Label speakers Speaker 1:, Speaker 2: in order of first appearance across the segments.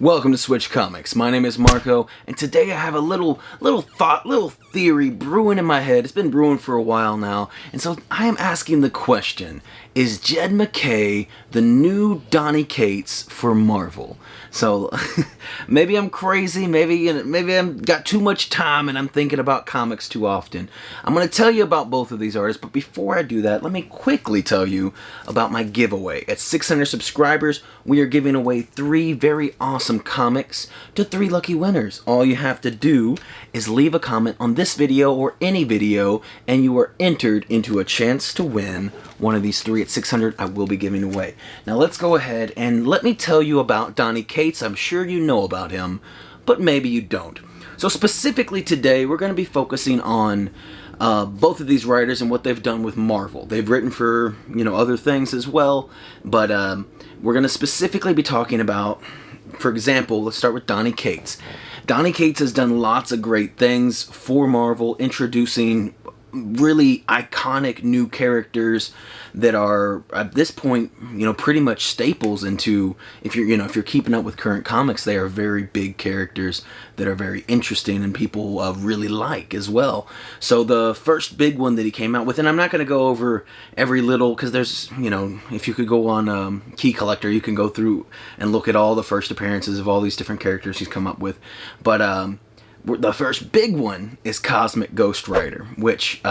Speaker 1: Welcome to Switch Comics. My name is Marco, and today I have a little theory brewing in my head. It's been brewing for a while now, and so I am asking the question: is Jed MacKay the new Donny Cates for Marvel? So maybe I'm crazy, maybe I've got too much time and I'm thinking about comics too often. I'm going to tell you about both of these artists, but before I do that, let me quickly tell you about my giveaway. At 600 subscribers, we are giving away 3 very awesome comics to 3 lucky winners. All you have to do is leave a comment on this video or any video, and you are entered into a chance to win one of these 3 at 600 I will be giving away. Now let's go ahead and let me tell you about Donny Cates. I'm sure you know about him, but maybe you don't. So specifically today, we're going to be focusing on both of these writers and what they've done with Marvel. They've written for, other things as well, but we're going to specifically be talking about, for example, let's start with Donny Cates. Donny Cates has done lots of great things for Marvel, introducing really iconic new characters that are at this point pretty much staples into, if you're keeping up with current comics, they are very big characters that are very interesting and people really like as well. So the first big one that he came out with, and I'm not going to go over every little, because there's if you could go on Key Collector, you can go through and look at all the first appearances of all these different characters he's come up with, but the first big one is Cosmic Ghost Rider, which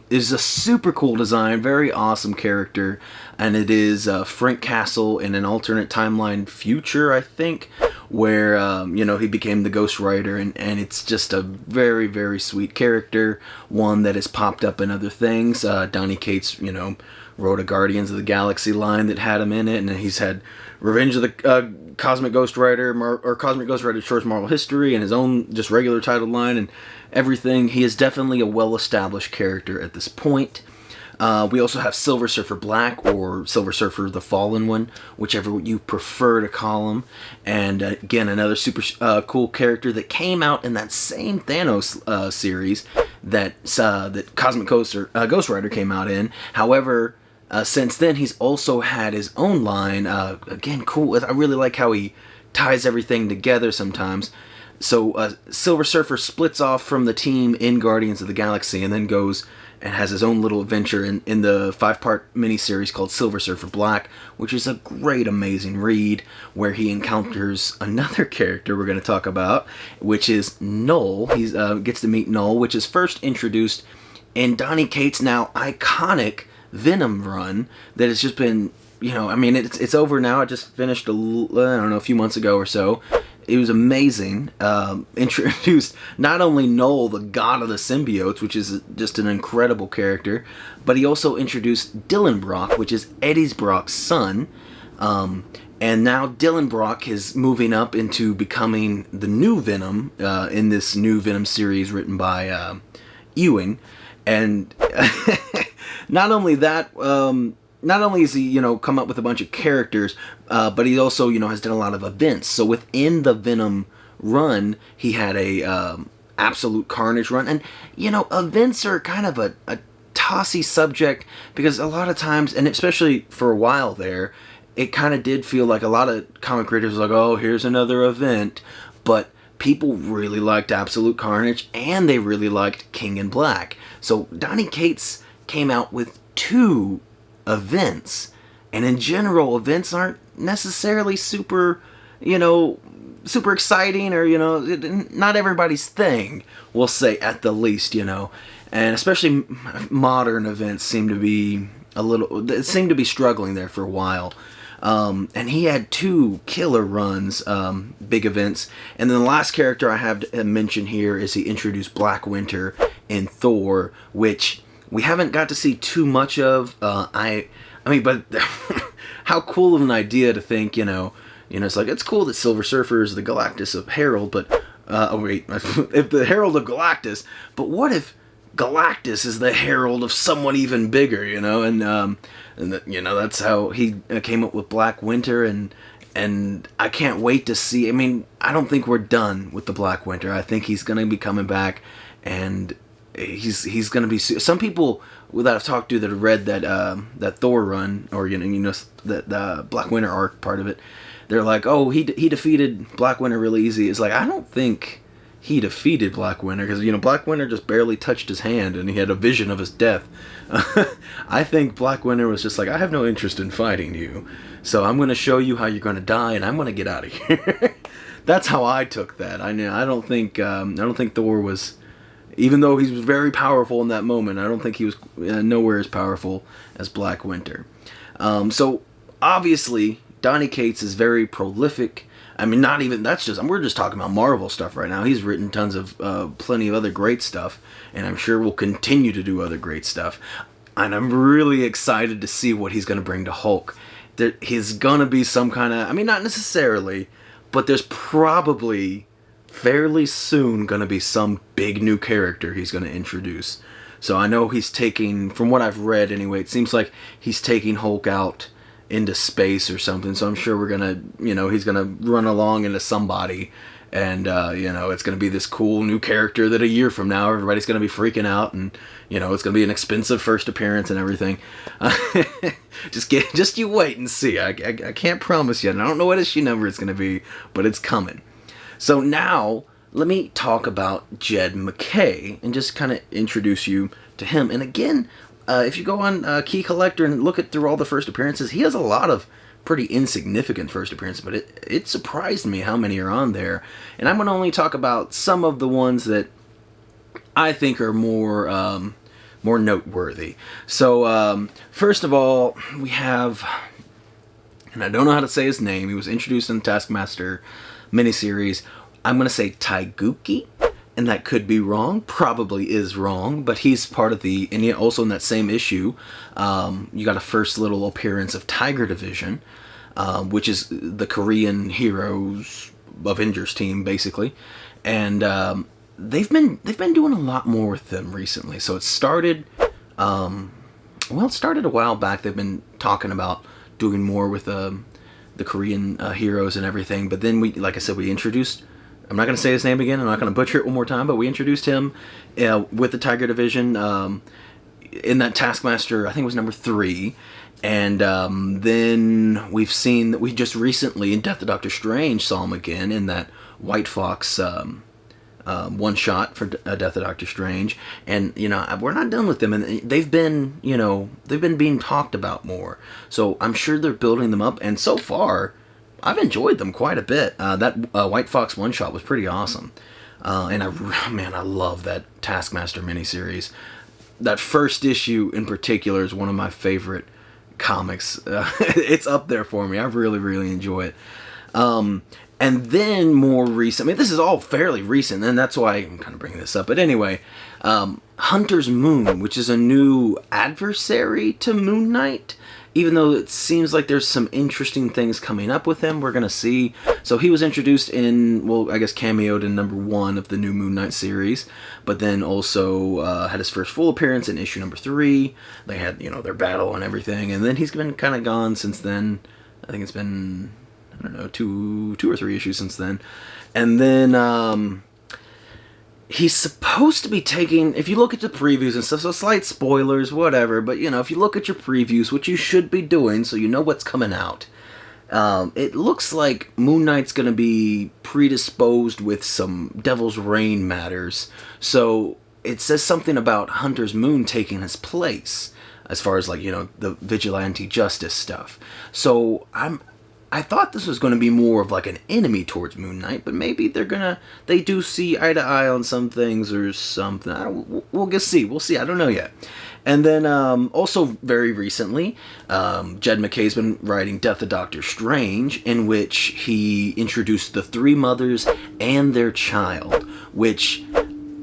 Speaker 1: is a super cool design, very awesome character, and it is Frank Castle in an alternate timeline future, I think, where he became the Ghost Rider, and it's just a very, very sweet character, one that has popped up in other things. Donny Cates, wrote a Guardians of the Galaxy line that had him in it, and he's had Revenge of the Cosmic Ghost Rider, or Cosmic Ghost Rider Shorts Marvel History, and his own just regular titled line and everything. He is definitely a well-established character at this point. We also have Silver Surfer Black, or Silver Surfer the Fallen One, whichever you prefer to call him. And again, another super cool character that came out in that same Thanos series that Cosmic Ghost Rider came out in. However, since then, he's also had his own line. Again, cool. I really like how he ties everything together sometimes. So Silver Surfer splits off from the team in Guardians of the Galaxy and then goes and has his own little adventure in the 5-part miniseries called Silver Surfer Black, which is a great, amazing read, where he encounters another character we're going to talk about, which is Null. He gets to meet Null, which is first introduced in Donny Cates' now iconic Venom run that has just been, it's over now. I just finished a few months ago or so. It was amazing. Introduced not only Null, the god of the symbiotes, which is just an incredible character, but he also introduced Dylan Brock, which is Eddie Brock's son. And now Dylan Brock is moving up into becoming the new Venom in this new Venom series written by Ewing. And not only that, not only has he, come up with a bunch of characters, but he also, has done a lot of events. So within the Venom run, he had a Absolute Carnage run. And, events are kind of a tossy subject, because a lot of times, and especially for a while there, it kind of did feel like a lot of comic creators were like, oh, here's another event. But people really liked Absolute Carnage, and they really liked King in Black. So Donny Cates came out with 2 events, and in general, events aren't necessarily super exciting, or not everybody's thing, we'll say, at the least, and especially modern events seem to be struggling there for a while. And he had 2 killer runs, big events. And then the last character I have to mention here is he introduced Black Winter in Thor, which we haven't got to see too much of. But how cool of an idea to think, it's like, it's cool that Silver Surfer is the Galactus of Herald, but, if the Herald of Galactus, but what if Galactus is the herald of someone even bigger, and that's how he came up with Black Winter, and I can't wait to see. I don't think we're done with the Black Winter. I think he's going to be coming back, and he's going to be. Some people that I've talked to that have read that Thor run, or that Black Winter arc part of it, they're like, oh, he defeated Black Winter really easy. It's like, I don't think he defeated Black Winter, because, you know, Black Winter just barely touched his hand and he had a vision of his death. I think Black Winter was just like, I have no interest in fighting you, so I'm going to show you how you're going to die, and I'm going to get out of here. That's how I took that. I don't think Thor was, even though he was very powerful in that moment, I don't think he was nowhere as powerful as Black Winter. So obviously Donny Cates is very prolific. I mean, not even, we're just talking about Marvel stuff right now. He's written tons of, plenty of other great stuff, and I'm sure will continue to do other great stuff. And I'm really excited to see what he's going to bring to Hulk. He's going to be some kind of, I mean, not necessarily, but there's probably fairly soon going to be some big new character he's going to introduce. So I know he's taking, from what I've read anyway, it seems like he's taking Hulk out into space or something, so I'm sure we're gonna, you know, he's gonna run along into somebody, and you know, it's gonna be this cool new character that a year from now everybody's gonna be freaking out, and you know, it's gonna be an expensive first appearance and everything. Just you wait and see. I can't promise yet, and I don't know what issue number it's gonna be, but it's coming. So now let me talk about Jed MacKay and just kind of introduce you to him. And again, if you go on Key Collector and look through all the first appearances, he has a lot of pretty insignificant first appearances, but it surprised me how many are on there. And I'm going to only talk about some of the ones that I think are more noteworthy. So first of all, we have, and I don't know how to say his name, he was introduced in the Taskmaster miniseries. I'm going to say Taiguchi. And that could be wrong, probably is wrong, but he's part of the, and also in that same issue, you got a first little appearance of Tiger Division, which is the Korean Heroes Avengers team, basically. And they've been doing a lot more with them recently. So it started, it started a while back. They've been talking about doing more with the Korean heroes and everything. But then like I said, we introduced, I'm not going to say his name again, I'm not going to butcher it one more time, but we introduced him with the Tiger Division in that Taskmaster, I think it was number 3, and then we've seen that we just recently, in Death of Doctor Strange, saw him again in that White Fox one-shot for Death of Doctor Strange, and, you know, we're not done with them, and they've been being talked about more, so I'm sure they're building them up, and so far, I've enjoyed them quite a bit. That White Fox one-shot was pretty awesome. And I love that Taskmaster miniseries. That first issue in particular is one of my favorite comics. It's up there for me. I really, really enjoy it. And then more recent, I mean, this is all fairly recent, and that's why I'm kind of bringing this up. But anyway, Hunter's Moon, which is a new adversary to Moon Knight. Even though it seems like there's some interesting things coming up with him, we're going to see. So he was introduced in, well, I guess cameoed in number 1 of the new Moon Knight series, but then also had his first full appearance in issue number 3. They had, you know, their battle and everything, and then he's been kind of gone since then. I think it's been, I don't know, two or 3 issues since then. And then he's supposed to be taking, if you look at the previews and stuff, so slight spoilers, whatever, but, you know, if you look at your previews, which you should be doing so you know what's coming out, it looks like Moon Knight's going to be predisposed with some Devil's Reign matters, so it says something about Hunter's Moon taking his place, as far as, like, you know, the vigilante justice stuff. So I thought this was going to be more of like an enemy towards Moon Knight, but maybe they do see eye to eye on some things or something. We'll just see. We'll see. I don't know yet. And then also very recently, Jed MacKay's been writing Death of Doctor Strange, in which he introduced the 3 mothers and their child, which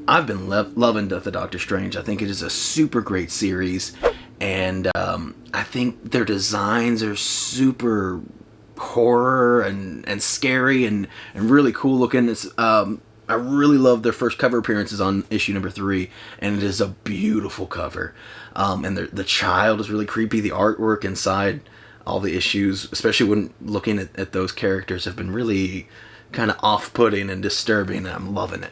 Speaker 1: I've been loving Death of Doctor Strange. I think it is a super great series, and I think their designs are super horror and scary and really cool looking. It's I really love their first cover appearances on issue number 3, and it is a beautiful cover. And the child is really creepy. The artwork inside all the issues, especially when looking at those characters, have been really kind of off-putting and disturbing, and I'm loving it.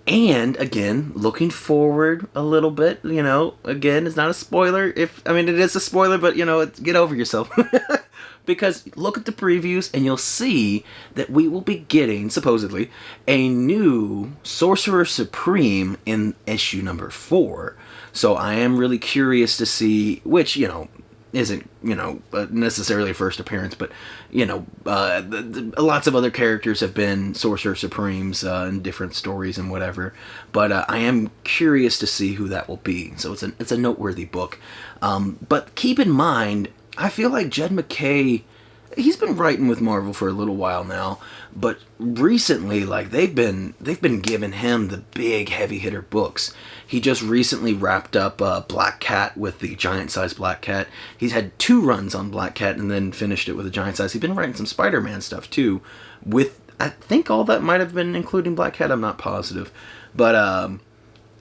Speaker 1: And again, looking forward a little bit, you know, again, it's not a spoiler. It is a spoiler, but, you know, get over yourself. because look at the previews and you'll see that we will be getting, supposedly, a new Sorcerer Supreme in issue number 4. So I am really curious to see, which, isn't, necessarily a first appearance, but, lots of other characters have been Sorcerer Supremes in different stories and whatever. But I am curious to see who that will be. So it's a noteworthy book. But keep in mind, I feel like Jed MacKay, he's been writing with Marvel for a little while now, but recently, like, they've been giving him the big heavy hitter books. He just recently wrapped up Black Cat with the giant size Black Cat. He's had 2 runs on Black Cat and then finished it with a giant size. He's been writing some Spider-Man stuff too, with, I think all that might have been including Black Cat, I'm not positive. But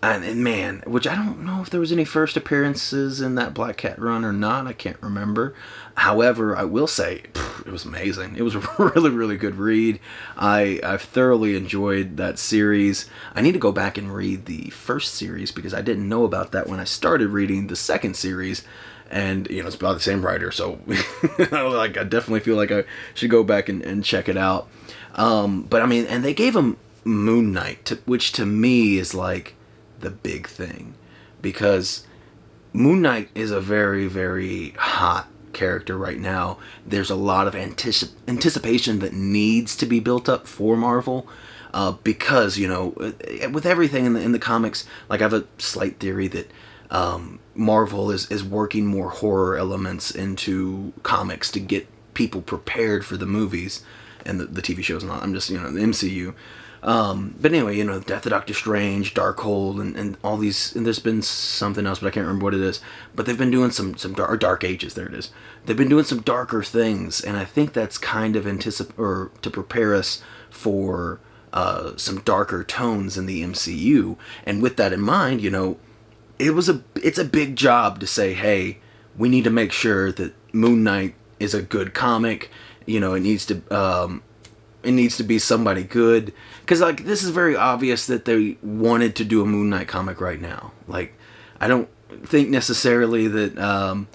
Speaker 1: and man, which I don't know if there was any first appearances in that Black Cat run or not. I can't remember. However, I will say it was amazing. It was a really, really good read. I've thoroughly enjoyed that series. I need to go back and read the first series because I didn't know about that when I started reading the second series. And, it's about the same writer, so I definitely feel like I should go back and check it out. But I mean, and they gave him Moon Knight, which to me is like the big thing, because Moon Knight is a very, very hot character right now. There's a lot of anticipation that needs to be built up for Marvel, because with everything in the comics, like, I have a slight theory that Marvel is working more horror elements into comics to get people prepared for the movies and the TV shows and all. I'm just, the MCU. But anyway, Death of Doctor Strange, Darkhold, and all these, and there's been something else, but I can't remember what it is. But they've been doing some Dark Ages, there it is. They've been doing some darker things, and I think that's kind of to prepare us for some darker tones in the MCU. And with that in mind, it's a big job to say, hey, we need to make sure that Moon Knight is a good comic. It needs to be somebody good, because, like, this is very obvious that they wanted to do a Moon Knight comic right now. Like, I don't think necessarily that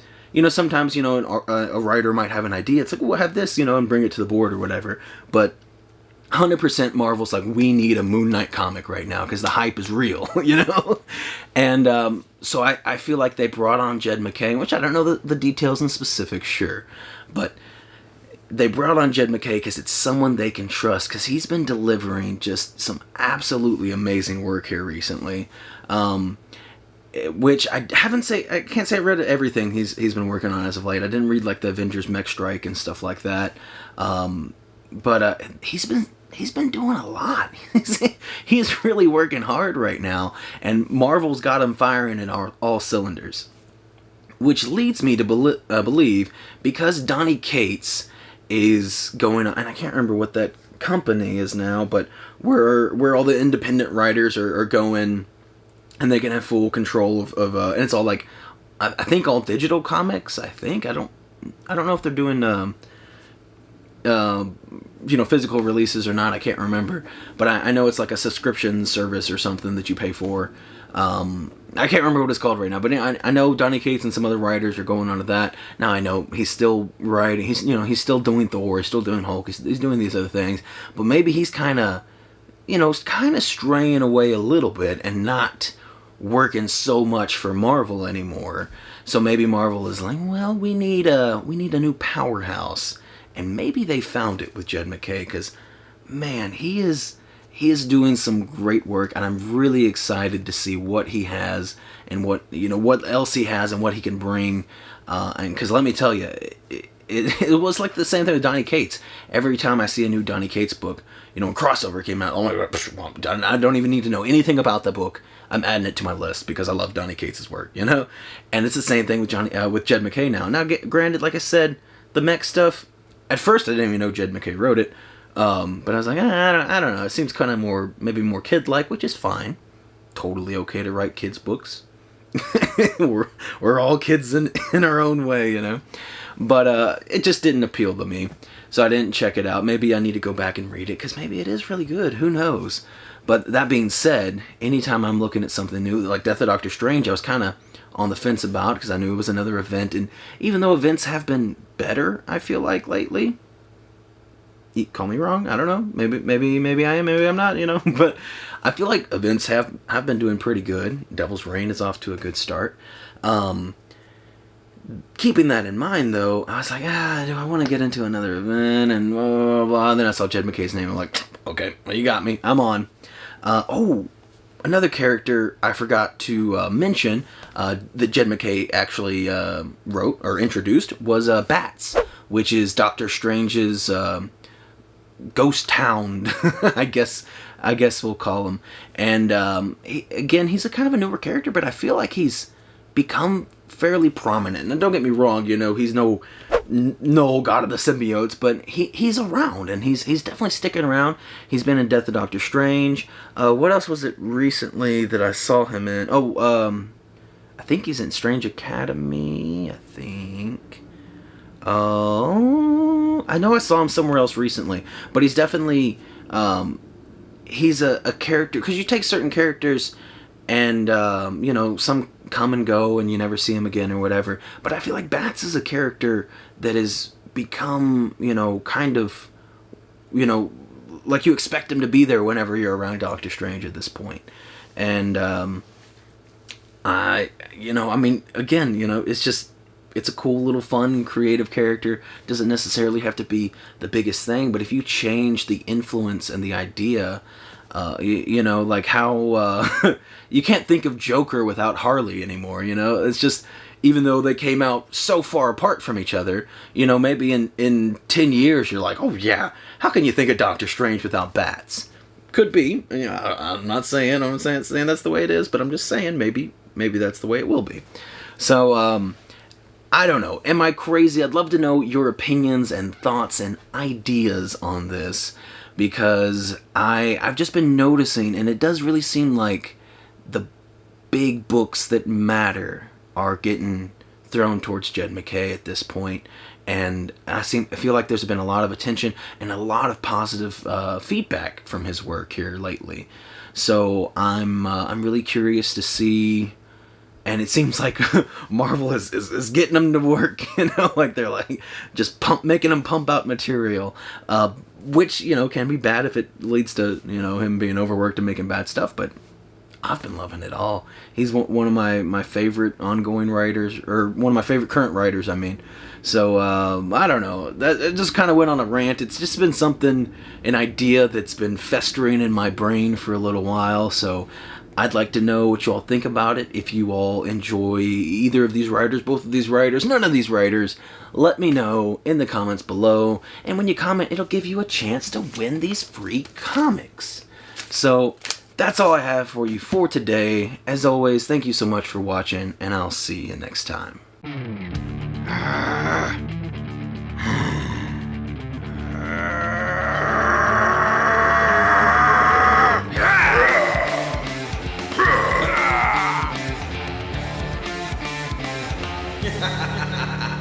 Speaker 1: sometimes a writer might have an idea. It's like, we'll have this, and bring it to the board or whatever. But 100% Marvel's like, we need a Moon Knight comic right now because the hype is real, And so I feel like they brought on Jed MacKay, which I don't know the details and specifics, sure, but they brought on Jed MacKay because it's someone they can trust, because he's been delivering just some absolutely amazing work here recently. Which I can't say I read everything he's been working on as of late. I didn't read, like, the Avengers Mech Strike and stuff like that. But he's been doing a lot. He's really working hard right now, and Marvel's got him firing in all cylinders. Which leads me to believe, because Donny Cates is going on, and I can't remember what that company is now, but where all the independent writers are going, and they can have full control of and it's all, like, I think all digital comics. I don't know if they're doing physical releases or not. I can't remember, but I know it's like a subscription service or something that you pay for. I can't remember what it's called right now, but I know Donny Cates and some other writers are going on to that. Now I know he's still writing. He's still doing Thor. He's still doing Hulk. He's doing these other things, but maybe he's kind of straying away a little bit and not working so much for Marvel anymore. So maybe Marvel is like, well, we need a new powerhouse, and maybe they found it with Jed MacKay, because, man, he is doing some great work, and I'm really excited to see what he has and what else he has and what he can bring. And because let me tell you, it was like the same thing with Donny Cates. Every time I see a new Donny Cates book, when Crossover came out, oh my god, I don't even need to know anything about the book. I'm adding it to my list because I love Donny Cates' work, And it's the same thing with Jed MacKay now. Now, granted, like I said, the mech stuff, at first I didn't even know Jed MacKay wrote it. But I was like, I don't know. It seems kind of maybe more kid-like, which is fine. Totally okay to write kids' books. we're all kids in our own way, But it just didn't appeal to me, so I didn't check it out. Maybe I need to go back and read it, because maybe it is really good. Who knows? But that being said, anytime I'm looking at something new, like Death of Doctor Strange, I was kind of on the fence about because I knew it was another event. And even though events have been better, I feel like lately. Call me wrong. I don't know. Maybe I am. Maybe I'm not. But I feel like events have been doing pretty good. Devil's Reign is off to a good start. Keeping that in mind, though, I was like, do I want to get into another event? And blah, blah, blah. And then I saw Jed MacKay's name. I'm like, okay, well, you got me. I'm on. Another character I forgot to mention that Jed MacKay actually wrote or introduced was Bats, which is Doctor Strange's ghost hound, I guess we'll call him. And he's a kind of a newer character, but I feel like he's become fairly prominent. And don't get me wrong, he's no god of the symbiotes, but he's around, and he's definitely sticking around. He's been in Death of Doctor Strange. What else was it recently that I saw him in? I think he's in Strange Academy, I think. I know I saw him somewhere else recently, but he's definitely he's a character, because you take certain characters and some come and go and you never see him again or whatever, but I feel like Bats is a character that has become kind of like you expect him to be there whenever you're around Doctor Strange at this point. And it's a cool little fun creative character. Doesn't necessarily have to be the biggest thing, but if you change the influence and the idea, like how you can't think of Joker without Harley anymore. It's just, even though they came out so far apart from each other, maybe in 10 years you're like, oh yeah, how can you think of Doctor Strange without Bats? Could be. I'm not saying that's the way it is, but I'm just saying maybe that's the way it will be. So I don't know. Am I crazy? I'd love to know your opinions and thoughts and ideas on this, because I've just been noticing, and it does really seem like the big books that matter are getting thrown towards Jed MacKay at this point. And I feel like there's been a lot of attention and a lot of positive feedback from his work here lately. So I'm really curious to see. And it seems like Marvel is getting them to work, like they're like just making them pump out material, which can be bad if it leads to him being overworked and making bad stuff. But I've been loving it all. He's one of my favorite ongoing writers, or one of my favorite current writers, I mean. So I don't know. It just kind of went on a rant. It's just been an idea that's been festering in my brain for a little while. So I'd like to know what you all think about it. If you all enjoy either of these writers, both of these writers, none of these writers, let me know in the comments below. And when you comment, it'll give you a chance to win these free comics. So that's all I have for you for today. As always, thank you so much for watching, and I'll see you next time. Ha ha ha ha!